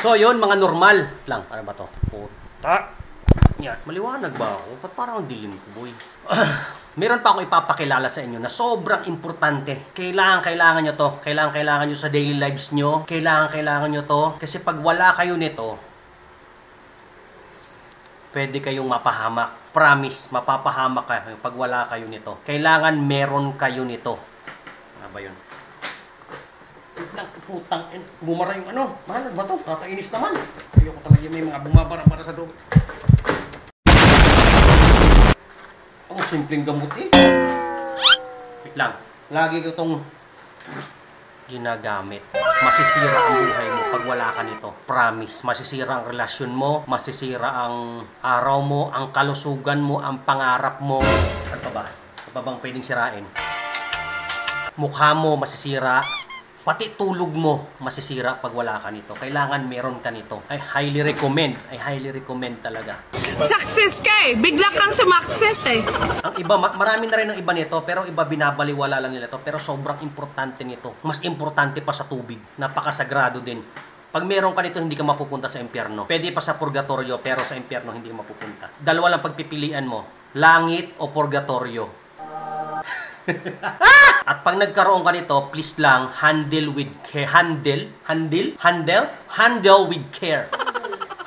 So, yun, mga normal lang. Ano ba to? Puta. Yan. Maliwanag ba ako? Ba't parang ang dilim ko, boy? Meron pa akong ipapakilala sa inyo na sobrang importante. Kailangan nyo to. Kailangan nyo sa daily lives nyo. Kailangan nyo to. Kasi pag wala kayo nito, pwede kayong mapahamak. Promise, mapapahamak kayo pag wala kayo nito. Kailangan meron kayo nito. Ano ba yun? Putang, bumara yung ano. Mahal ba to? Nakakainis naman. Ayoko talaga may mga bumabara para sa dugo. Ang simpleng gamot eh. Wait lang. Lagi ko itong ginagamit. Masisira ang buhay mo pag wala ka nito. Promise. Masisira ang relasyon mo. Masisira ang araw mo, ang kalusugan mo, ang pangarap mo. Ano pa ba? Ano pa bang pwedeng sirain? Mukha mo masisira. Pati tulog mo masisira pag wala ka nito. Kailangan meron ka nito. I highly recommend talaga. Success ka eh! Bigla kang sumakses eh! Ang iba, marami na rin ang iba nito, pero iba binabaliwala lang nila to. Pero sobrang importante nito. Mas importante pa sa tubig. Napakasagrado din. Pag meron ka nito, hindi ka mapupunta sa impyerno. Pwede pa sa purgatorio, pero sa impyerno hindi ka mapupunta. Dalawa lang pagpipilian mo. Langit o purgatorio. At pag nagkaroon ka nito, please lang, handle with care. Handle with care.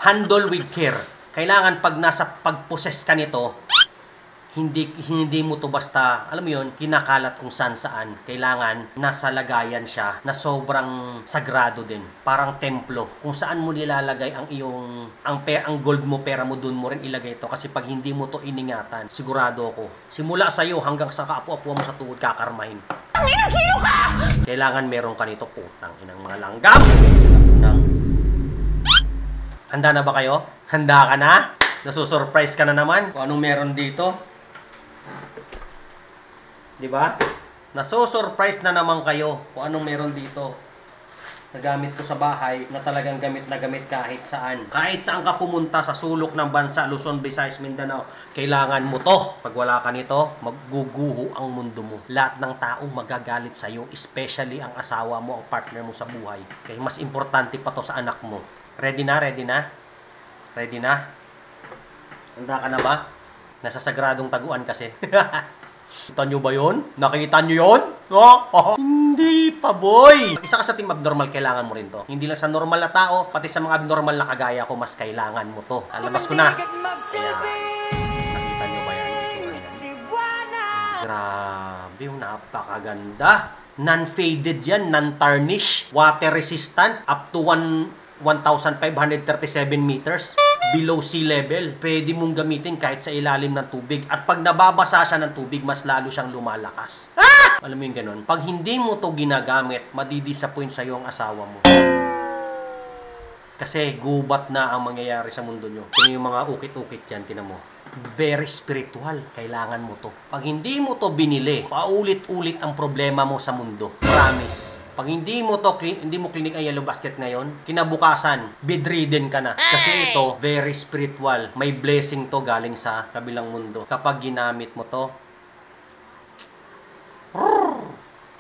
Handle with care. Kailangan pag pag-possess ka nito, hindi mo to basta, alam mo yun, kinakalat kung saan. Kailangan nasa lagayan siya na sobrang sagrado din. Parang templo. Kung saan mo nilalagay ang iyong, ang gold mo, pera mo, dun mo rin ilagay ito. Kasi pag hindi mo to iningatan, sigurado ako, simula sa'yo hanggang sa kaapu-apuan mo sa tuhod, kakarmahin. Sino ka? Kailangan meron ka nito, putang inang mga langgam. Handa na ba kayo? Handa ka na? Nasusurprise ka na naman kung anong meron dito. Diba? Nasusurprise na naman kayo kung anong meron dito. Nagamit ko sa bahay na talagang gamit na gamit kahit saan. Kahit saan ka pumunta sa sulok ng bansa, Luzon, Visayas, Mindanao, kailangan mo to. Pag wala ka nito, magguguho ang mundo mo. Lahat ng taong magagalit sa'yo, especially ang asawa mo, ang partner mo sa buhay. Kaya mas importante pa to sa anak mo. Ready na? Ready na? Ready na? Handa ka na ba? Nasa sagradong taguan kasi. Kita nyo ba yun? Nakita nyo yun? Oh? Hindi pa, boy! Isa ka sa team abnormal, kailangan mo rin to. Hindi lang sa normal na tao, pati sa mga abnormal na kagaya ko, mas kailangan mo to. Alabas ko na. Kaya, nakita nyo ba yan? Grabe, napakaganda. Non-faded yan, non-tarnish, water resistant, up to 1,537 meters. Below sea level, pwede mong gamitin kahit sa ilalim ng tubig. At pag nababasa siya ng tubig, mas lalo siyang lumalakas. Alam mo yung ganun? Pag hindi mo to ginagamit, madidisappoint sa'yo ang asawa mo. Kasi gubat na ang mangyayari sa mundo nyo. Kung yung mga ukit-ukit yan, tinan mo. Very spiritual. Kailangan mo to. Pag hindi mo to binili, paulit-ulit ang problema mo sa mundo. Promise. Pag hindi mo clinic ang yellow basket ngayon, kinabukasan, bedridden ka na. Kasi ito, very spiritual. May blessing to galing sa kabilang mundo. Kapag ginamit mo to,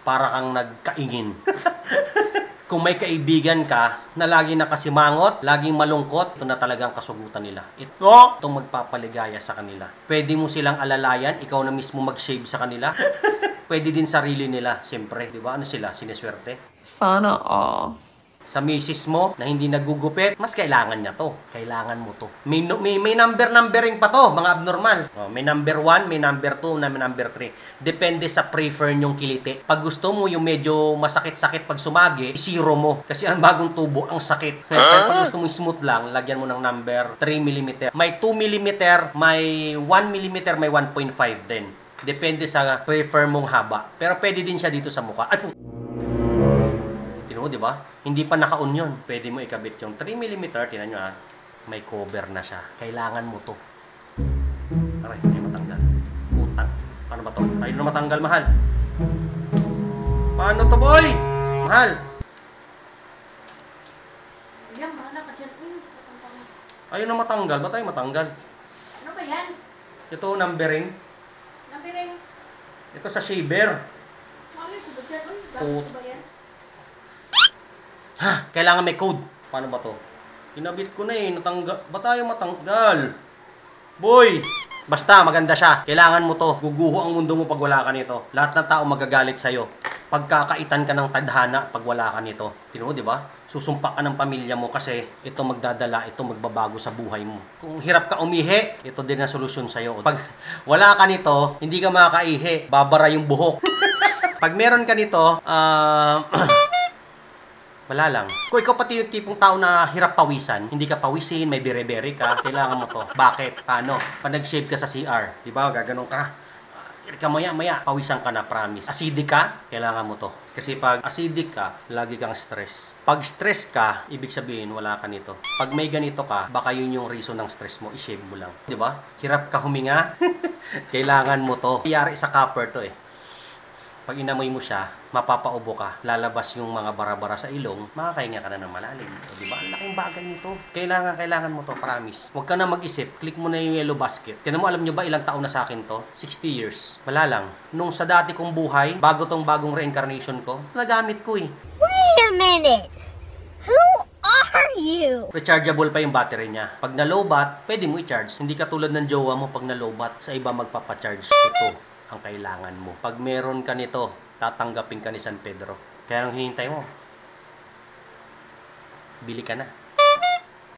para kang nagkaingin. Kung may kaibigan ka na lagi nakasimangot, laging malungkot, ito na talagang kasugutan nila. Itong magpapaligaya sa kanila. Pwede mo silang alalayan, ikaw na mismo mag-shave sa kanila. Pwede din sarili nila, siyempre. Di ba? Ano sila? Sineswerte? Sana all. Sa misis mo na hindi nagugupit, mas kailangan niya to. Kailangan mo to. May numbering pa to, mga abnormal. May number 1, may number 2, may number 3. Depende sa prefer nyong kiliti. Pag gusto mo yung medyo masakit-sakit pag sumagi, zero mo. Kasi ang bagong tubo, ang sakit. Pero pag gusto mo smooth lang, lagyan mo ng number 3 mm. May 2 mm, may 1 mm, may 1.5 din. Depende sa prefer mong haba. Pero pwede din siya dito sa mukha. Ay, di ba? Hindi pa naka-on yun. Pwede mo ikabit yung 3 mm. Tinan nyo may cover na siya. Kailangan mo to. Aray, hindi matanggal. Utang. Paano ba to? Tayo na matanggal, mahal. Paano to, boy? Mahal. Yan, bahala ka dyan. Ayun na matanggal. Ba't tayo matanggal? Ano ba yan? Ito, numbering. Numbering? Ito sa shaver. Mami, ko ba dyan? Uy, bakit ba yan? Ha? Kailangan may code. Paano ba to? Kinabit ko na eh. Ba't tayo matanggal? Boy! Basta, maganda siya. Kailangan mo to. Guguho ang mundo mo pag wala ka nito. Lahat ng tao magagalit sa'yo. Pagkakaitan ka ng tadhana pag wala ka nito. Tino mo, di ba? Susumpa ka ng pamilya mo kasi ito magdadala, ito magbabago sa buhay mo. Kung hirap ka umihi, ito din ang solusyon sa'yo. Pag wala ka nito, hindi ka makakaihi. Babara yung buhok. Pag meron ka nito, wala lang. Kung ikaw pati yung tipong tao na hirap pawisan, hindi ka pawisin, may bere-bere ka, kailangan mo to. Bakit? Paano? Pag nag-shave ka sa CR, di ba? Gaganong ka. Maya, pawisan ka na, promise. Acidic ka, kailangan mo to. Kasi pag acidic ka, lagi kang stress. Pag stress ka, ibig sabihin, wala ka nito. Pag may ganito ka, baka yun yung reason ng stress mo, i-shave mo lang. Di ba? Hirap ka huminga, kailangan mo to. Iyari sa copper to eh. Pag inamoy mo siya, mapapaubo ka. Lalabas yung mga bara-bara sa ilong, makakahinga ka na ng malalim. O, diba? Ang laking bagay nito. Kailangan mo to, promise. Huwag ka na mag-isip. Click mo na yung yellow basket. Kaya mo, alam nyo ba ilang taon na sa akin to? 60 years. Wala lang. Nung sa dati kong buhay, bago tong bagong reincarnation ko, nagamit ko eh. Wait a minute! Who are you? Rechargeable pa yung battery niya. Pag na-lowbat, pwede mo i-charge. Hindi katulad ng jowa mo pag na-lowbat. Sa iba magpapacharge. Ito ang kailangan mo. Pag meron ka nito, tatanggapin ka ni San Pedro. Kaya ang hinihintay mo, bili ka na.